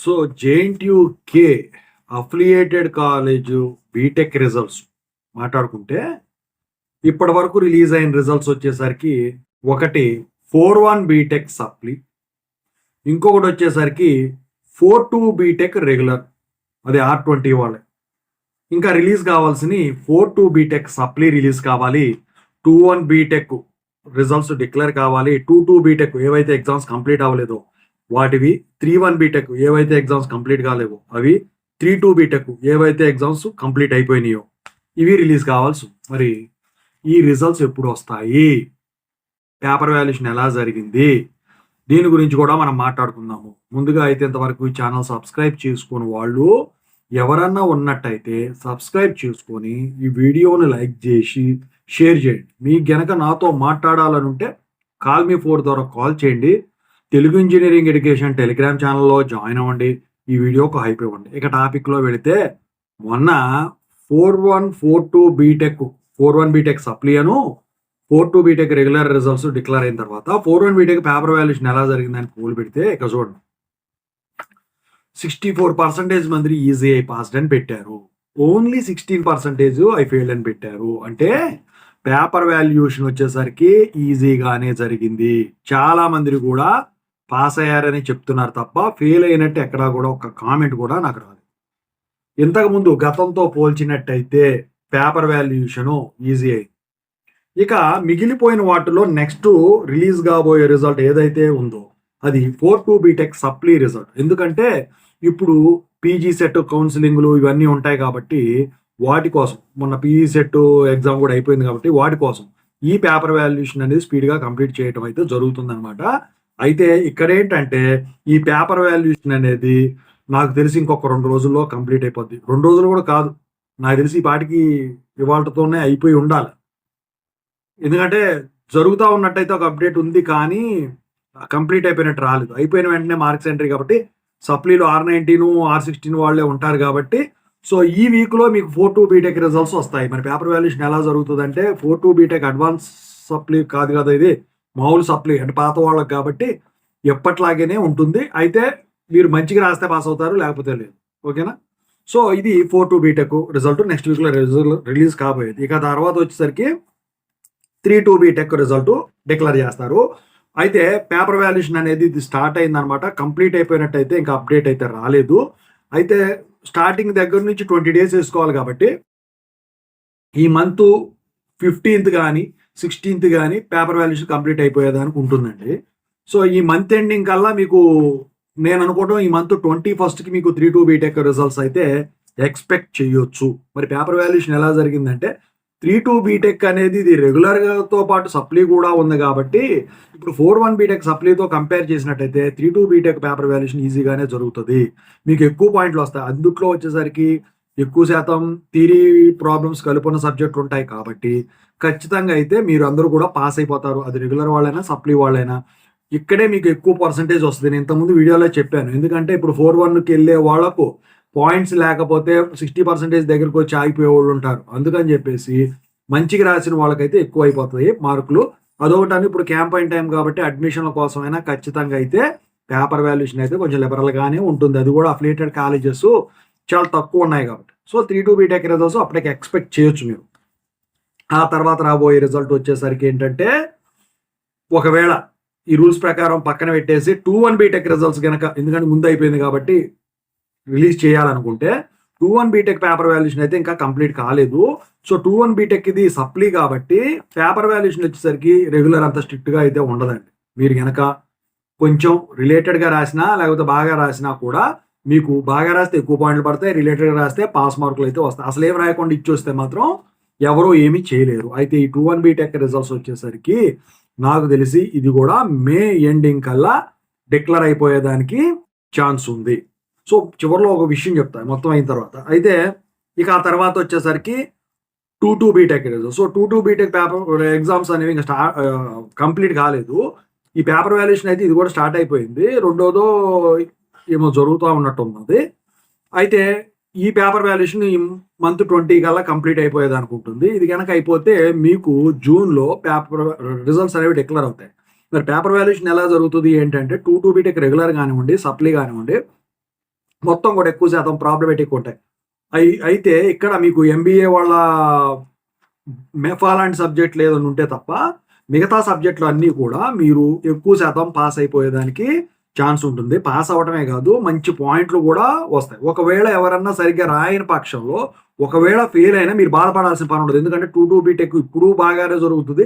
So JNTUK affiliated college BTech results మాట్లాడుకుంటే ఇప్పటి వరకు రిలీజ్ అయిన రిజల్ట్స్ వచ్చేసరికి ఒకటి 4-1 బీటెక్ సప్లీ, ఇంకొకటి వచ్చేసరికి 4-2 బీటెక్ రెగ్యులర్, అది R20 వాళ్ళే. ఇంకా రిలీజ్ కావాల్సిన 4-2 బీటెక్ సప్లీ రిలీజ్ కావాలి, 2-1 బీటెక్ రిజల్ట్స్ డిక్లేర్ కావాలి, 2-2 బీటెక్ ఏవైతే ఎగ్జామ్స్ కంప్లీట్ అవ్వలేదో వాటివి, 3-1 బీటెక్ ఏవైతే ఎగ్జామ్స్ కంప్లీట్ కాలేవో అవి, 3-2 బీటెక్ ఏవైతే ఎగ్జామ్స్ కంప్లీట్ అయిపోయినాయో ఇవి రిలీజ్ కావాల్సి. మరి ఈ రిజల్ట్స్ ఎప్పుడు వస్తాయి, పేపర్ వాల్యుయేషన్ ఎలా జరిగింది, దీని గురించి కూడా మనం మాట్లాడుకుందాము. ముందుగా అయితే ఇంతవరకు ఈ ఛానల్ సబ్స్క్రైబ్ చేసుకుని వాళ్ళు ఎవరన్నా ఉన్నట్టయితే సబ్స్క్రైబ్ చేసుకొని ఈ వీడియోని లైక్ చేసి షేర్ చేయండి. మీకు గనక నాతో మాట్లాడాలని ఉంటే కాల్ మీ 4 ద్వారా కాల్ చేయండి. తెలుగు ఇంజనీరింగ్ ఎడ్యుకేషన్ టెలిగ్రామ్ ఛానల్లో జాయిన్ అవ్వండి. ఈ వీడియోకు హైప్ ఇవ్వండి. ఇక టాపిక్లో వెళితే మొన్న 4-1 బీటెక్ 4-1 బీటెక్ సప్లీ అను 4-2 బీటెక్ రెగ్యులర్ రిజల్ట్స్ డిక్లేర్ అయిన తర్వాత 4-1 బీటెక్ పేపర్ వాల్యుయేషన్ ఎలా జరిగిందని పోల్ పెడితే ఇక చూడండి, 64% మంది ఈజీ పాస్డ్ అని పెట్టారు, ఓన్లీ 16% ఐ ఫెయిల్ అని పెట్టారు. అంటే పేపర్ వాల్యుయేషన్ వచ్చేసరికి ఈజీగానే జరిగింది. చాలా మంది కూడా పాస్ అయ్యారని చెప్తున్నారు తప్ప ఫెయిల్ అయినట్టు ఎక్కడా కూడా ఒక కామెంట్ కూడా నాకు రాదు. ఇంతకుముందు గతంతో పోల్చినట్టయితే పేపర్ వాల్యుయేషను ఈజీ అయింది. ఇక మిగిలిపోయిన వాటిలో నెక్స్ట్ రిలీజ్ కాబోయే రిజల్ట్ ఏదైతే ఉందో అది 4-2 బీటెక్ సప్లీ రిజల్ట్. ఎందుకంటే ఇప్పుడు పీజీ సెట్ కౌన్సిలింగ్లు ఇవన్నీ ఉంటాయి కాబట్టి వాటి కోసం, మొన్న పీజీ సెట్ ఎగ్జామ్ కూడా అయిపోయింది కాబట్టి వాటి కోసం ఈ పేపర్ వాల్యుయేషన్ అనేది స్పీడ్గా కంప్లీట్ చేయడం అయితే జరుగుతుందన్నమాట. అయితే ఇక్కడ ఏంటంటే ఈ పేపర్ వాల్యుయేషన్ అనేది నాకు తెలిసి ఇంకొక 2 రోజుల్లో కంప్లీట్ అయిపోద్ది. 2 రోజులు కూడా కాదు, నాకు తెలిసి ఈ పాటికి ఇవాళతోనే అయిపోయి ఉండాలి. ఎందుకంటే జరుగుతూ ఉన్నట్టయితే ఒక అప్డేట్ ఉంది కానీ కంప్లీట్ అయిపోయినట్టు రాలేదు. అయిపోయిన వెంటనే మార్క్స్ ఎంట్రీ కాబట్టి సప్లీలో R19 R16 వాళ్ళే ఉంటారు కాబట్టి సో ఈ వీక్లో మీకు 4-2 బీటెక్ రిజల్ట్స్ వస్తాయి. మరి పేపర్ వాల్యుయేషన్ ఎలా జరుగుతుందంటే 4-2 బీటెక్ అడ్వాన్స్ సప్లీ కాదు కదా, ఇది మామూలు సప్లీ అంటే పాత వాళ్ళకి కాబట్టి ఎప్పట్లాగేనే ఉంటుంది. అయితే మీరు మంచిగా రాస్తే పాస్ అవుతారు, లేకపోతే లేదు. ఓకేనా? సో ఇది 4-2 బీటెక్ రిజల్ట్ నెక్స్ట్ వీక్లో రిలీజ్ కాబోయేది. ఇక తర్వాత వచ్చేసరికి 3-2 బీటెక్ రిజల్ట్ డిక్లేర్ చేస్తారు. అయితే పేపర్ వాల్యుయేషన్ అనేది ఇది స్టార్ట్ అయిందనమాట. కంప్లీట్ అయిపోయినట్టయితే ఇంకా అప్డేట్ అయితే రాలేదు. అయితే స్టార్టింగ్ దగ్గర నుంచి 20 days వేసుకోవాలి కాబట్టి ఈ మంత్ 15th కానీ 16th కానీ పేపర్ వాల్యుయేషన్ కంప్లీట్ అయిపోయేదానికి ఉంటుందండి. సో ఈ మంత్ ఎండింగ్ కల్లా మీకు నేను అనుకోవడం ఈ మంత్ 21st మీకు 3-2 బీటెక్ రిజల్ట్స్ అయితే ఎక్స్పెక్ట్ చేయొచ్చు. మరి పేపర్ వాల్యుయేషన్ ఎలా జరిగిందంటే 3-2 బీటెక్ అనేది ఇది రెగ్యులర్తో పాటు సప్లీ కూడా ఉంది కాబట్టి ఇప్పుడు 4-1 బీటెక్ సప్లీతో కంపేర్ చేసినట్టయితే 3-2 బీటెక్ పేపర్ వాల్యుయేషన్ ఈజీగానే జరుగుతుంది. మీకు ఎక్కువ పాయింట్లు వస్తాయి. అందుట్లో వచ్చేసరికి ఎక్కువ శాతం థియరీ ప్రాబ్లమ్స్ కలుపున్న సబ్జెక్టులు ఉంటాయి కాబట్టి ఖచ్చితంగా అయితే మీరు అందరూ కూడా పాస్ అయిపోతారు. అది రెగ్యులర్ వాళ్ళైనా సప్లీ వాళ్ళైనా ఇక్కడే మీకు ఎక్కువ పర్సంటేజ్ వస్తుంది. నేను ఇంతకుముందు వీడియోలో చెప్పాను. ఎందుకంటే ఇప్పుడు 4-1కి వెళ్ళే వాళ్ళకు పాయింట్స్ లేకపోతే 60% దగ్గరకు వచ్చి ఆగిపోయే వాళ్ళు ఉంటారు. అందుకని చెప్పేసి మంచిగా రాసిన వాళ్ళకైతే ఎక్కువ అయిపోతాయి మార్కులు. అదొకటి ఇప్పుడు క్యాంపైన్ టైం కాబట్టి అడ్మిషన్ల కోసమైనా ఖచ్చితంగా అయితే పేపర్ వాల్యుయేషన్ అయితే కొంచెం లిబరల్గానే ఉంటుంది. అది కూడా అఫిలియేటెడ్ కాలేజెస్ చాలా తక్కువ ఉన్నాయి కాబట్టి సో 3-2 బీటెక్ రిజల్ట్స్ అప్పటికి ఎక్స్పెక్ట్ చేయొచ్చు మీరు. ఆ తర్వాత రాబోయే రిజల్ట్ వచ్చేసరికి ఏంటంటే ఒకవేళ ఈ రూల్స్ ప్రకారం పక్కన పెట్టేసి 2-1 బీటెక్ రిజల్ట్స్ కనుక, ఎందుకంటే ముందు అయిపోయింది కాబట్టి రిలీజ్ చేయాలనుకుంటే 2-1 బీటెక్ పేపర్ వాల్యుయేషన్ అయితే ఇంకా కంప్లీట్ కాలేదు. సో 2-1 బీటెక్ ఇది సప్లీ కాబట్టి పేపర్ వాల్యుయేషన్ వచ్చేసరికి రెగ్యులర్ అంత స్ట్రిక్ట్గా అయితే ఉండదండి. మీరు కనుక కొంచెం రిలేటెడ్గా రాసినా లేకపోతే బాగా రాసినా కూడా మీకు బాగా రాస్తే ఎక్కువ పాయింట్లు పడతాయి, రిలేటెడ్గా రాస్తే పాస్ మార్కులు అయితే వస్తాయి. అసలు ఏం రాయకుండా ఇచ్చొస్తే మాత్రం ఎవరూ ఏమీ చేయలేరు. అయితే ఈ 2-1 బీటెక్ రిజల్ట్స్ వచ్చేసరికి నాకు తెలిసి ఇది కూడా మే ఎండింగ్ కల్లా డిక్లేర్ అయిపోయేదానికి ఛాన్స్ ఉంది. సో చివరిలో ఒక విషయం చెప్తాను మొత్తం అయిన తర్వాత. అయితే ఇక ఆ తర్వాత వచ్చేసరికి 2-2 BTech result. So 2-2 BTech paper exams అనేవి ఇంకా కంప్లీట్ కాలేదు. ఈ పేపర్ వాల్యుయేషన్ అయితే ఇది కూడా స్టార్ట్ అయిపోయింది. రెండోదో ఏమో జరుగుతూ ఉన్నట్టు ఉన్నది. అయితే ఈ పేపర్ వాల్యుయేషన్ ఈ మంత్ 20 కల్లా కంప్లీట్ అయిపోయేది అనుకుంటుంది. ఇది కనుక అయిపోతే మీకు జూన్లో పేపర్ రిజల్ట్స్ అనేవి డిక్లేర్ అవుతాయి. మరి పేపర్ వాల్యుయేషన్ ఎలా జరుగుతుంది ఏంటంటే 2-2 బీటెక్ రెగ్యులర్ కానివ్వండి, సప్లీ కానివ్వండి, మొత్తం కూడా ఎక్కువ శాతం ప్రాబ్లమేటిక్ ఉంటాయి. అయితే ఇక్కడ మీకు ఎంబీఏ వాళ్ళ మెఫా లాంటి సబ్జెక్టులు ఏదైనా ఉంటే తప్ప మిగతా సబ్జెక్టులు అన్నీ కూడా మీరు ఎక్కువ శాతం పాస్ అయిపోయేదానికి ఛాన్స్ ఉంటుంది. పాస్ అవ్వటమే కాదు, మంచి పాయింట్లు కూడా వస్తాయి. ఒకవేళ ఎవరన్నా సరిగ్గా రాయని పక్షంలో ఒకవేళ ఫెయిల్ అయినా మీరు బాధపడాల్సిన పని ఉండదు. ఎందుకంటే 2 బీటెక్ ఇప్పుడు బాగానే జరుగుతుంది.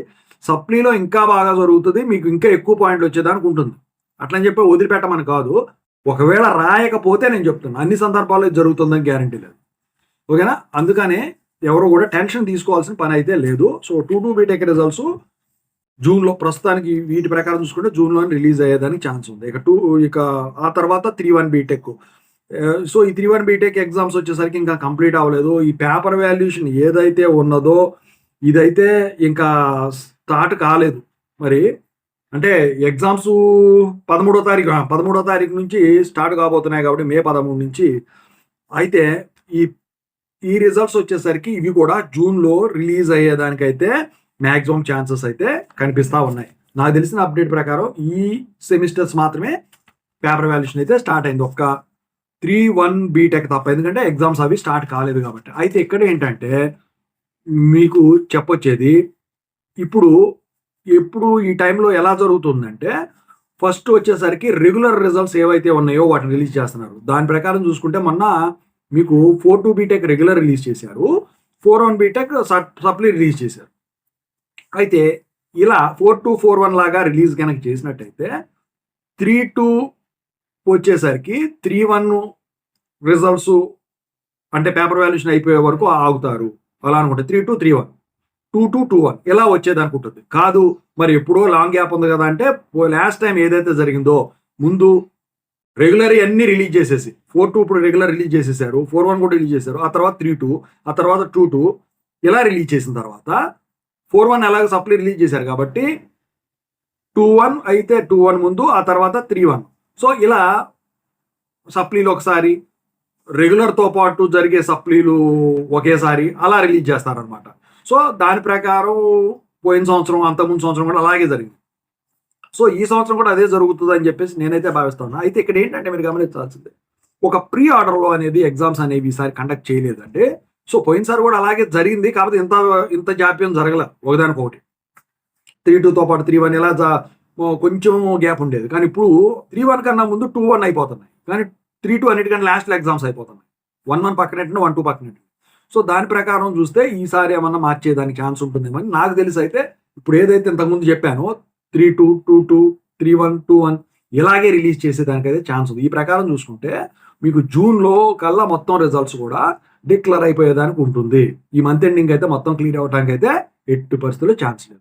సప్లీలో ఇంకా బాగా జరుగుతుంది. మీకు ఇంకా ఎక్కువ పాయింట్లు వచ్చేదానికి ఉంటుంది. అట్లని చెప్పి వదిలిపెట్టమని కాదు. ఒకవేళ రాయకపోతే నేను చెప్తున్నా అన్ని సందర్భాల్లో ఇది జరుగుతుందని గ్యారంటీ లేదు. ఓకేనా? అందుకనే ఎవరు కూడా టెన్షన్ తీసుకోవాల్సిన పని అయితే లేదు. సో 2 బీటెక్ రిజల్ట్స్ జూన్లో ప్రస్తుతానికి వీటి ప్రకారం చూసుకుంటే జూన్లో రిలీజ్ అయ్యేదానికి ఛాన్స్ ఉంది. ఇక ఆ తర్వాత 3-1 బీటెక్. సో ఈ 3-1 బీటెక్ ఎగ్జామ్స్ వచ్చేసరికి ఇంకా కంప్లీట్ అవ్వలేదు. ఈ పేపర్ వాల్యుయేషన్ ఏదైతే ఉన్నదో ఇదైతే ఇంకా స్టార్ట్ కాలేదు. మరి అంటే ఎగ్జామ్స్ 13వ తారీఖు నుంచి స్టార్ట్ కాబోతున్నాయి కాబట్టి మే 13 నుంచి. అయితే ఈ రిజల్ట్స్ వచ్చేసరికి ఇవి కూడా జూన్లో రిలీజ్ అయ్యేదానికైతే మ్యాక్సిమం ఛాన్సెస్ అయితే కనిపిస్తూ ఉన్నాయి. నాకు తెలిసిన అప్డేట్ ప్రకారం ఈ సెమిస్టర్స్ మాత్రమే పేపర్ వాల్యుయేషన్ అయితే స్టార్ట్ అయింది. ఒక్క 3-1 బీటెక్ తప్ప, ఎందుకంటే ఎగ్జామ్స్ అవి స్టార్ట్ కాలేదు కాబట్టి. అయితే ఇక్కడ ఏంటంటే మీకు చెప్పొచ్చేది ఇప్పుడు ఈ టైంలో ఎలా జరుగుతుందంటే ఫస్ట్ వచ్చేసరికి రెగ్యులర్ రిజల్ట్స్ ఏవైతే ఉన్నాయో వాటిని రిలీజ్ చేస్తున్నారు. దాని ప్రకారం చూసుకుంటే మొన్న మీకు 4-2 బీటెక్ రెగ్యులర్ రిలీజ్ చేశారు, 4-1 బీటెక్ సప్లీ రిలీజ్ చేశారు. అయితే ఇలా 4-2, 4-1 లాగా రిలీజ్ కనుక చేసినట్టయితే 3-2 వచ్చేసరికి 3-1 రిజల్ట్స్ అంటే పేపర్ వాల్యుయేషన్ అయిపోయే వరకు ఆగుతారు. అలా అనుకుంటే 3-2, 3-1, 2-2, 2-1 ఇలా వచ్చేదానికి ఉంటుంది. కాదు మరి ఎప్పుడో లాంగ్ గ్యాప్ ఉంది కదా అంటే లాస్ట్ టైం ఏదైతే జరిగిందో ముందు రెగ్యులర్ అన్ని రిలీజ్ చేసేసి 4-2 ఇప్పుడు రెగ్యులర్ రిలీజ్ చేసేసారు, 4-1 కూడా రిలీజ్ చేశారు, ఆ తర్వాత 3-2, ఆ తర్వాత 2-2 ఇలా రిలీజ్ చేసిన తర్వాత 4-1 ఎలాగో సప్లీ రిలీజ్ చేశారు కాబట్టి 2-1 అయితే 2-1 ముందు, ఆ తర్వాత 3-1. సో ఇలా సప్లీలు ఒకసారి రెగ్యులర్తో పాటు జరిగే సప్లీలు ఒకేసారి అలా రిలీజ్ చేస్తారనమాట. సో దాని ప్రకారం పోయిన సంవత్సరం అంతకుముందు సంవత్సరం కూడా అలాగే జరిగింది. సో ఈ సంవత్సరం కూడా అదే జరుగుతుంది అని చెప్పేసి నేనైతే భావిస్తాను. అయితే ఇక్కడ ఏంటంటే మీరు గమనించాల్సిందే, ఒక ప్రీ ఆర్డర్లో అనేది ఎగ్జామ్స్ అనేవి ఈసారి కండక్ట్ చేయలేదంటే. సో పోయినసారి కూడా అలాగే జరిగింది, కాకపోతే ఇంత జాప్యం జరగల ఒకదానికొకటి. 3-2తో పాటు 3-1 ఇలా కొంచెం గ్యాప్ ఉండేది. కానీ ఇప్పుడు 3-1 కన్నా ముందు 2-1 అయిపోతున్నాయి, కానీ 3-2 అన్నిటికన్నా లాస్ట్లో ఎగ్జామ్స్ అయిపోతున్నాయి. 1-1 పక్కనట్టు 1-2 పక్కనట్టు. సో దాని ప్రకారం చూస్తే ఈసారి ఏమన్నా మార్చేదానికి ఛాన్స్ ఉంటుందేమో అని నాకు తెలిసి. అయితే ఇప్పుడు ఏదైతే ఇంతకుముందు చెప్పానో 3-2, 2-2, 3-1, 2-1 ఇలాగే రిలీజ్ చేసేదానికైతే ఛాన్స్ ఉంది. ఈ ప్రకారం చూసుకుంటే మీకు జూన్లో కల్లా మొత్తం రిజల్ట్స్ కూడా డిక్లేర్ అయిపోయేదానికి ఉంటుంది. ఈ మంత్ ఎండింగ్ అయితే మొత్తం క్లియర్ అవ్వడానికి అయితే ఎట్టి పరిస్థితుల్లో ఛాన్స్ లేదు.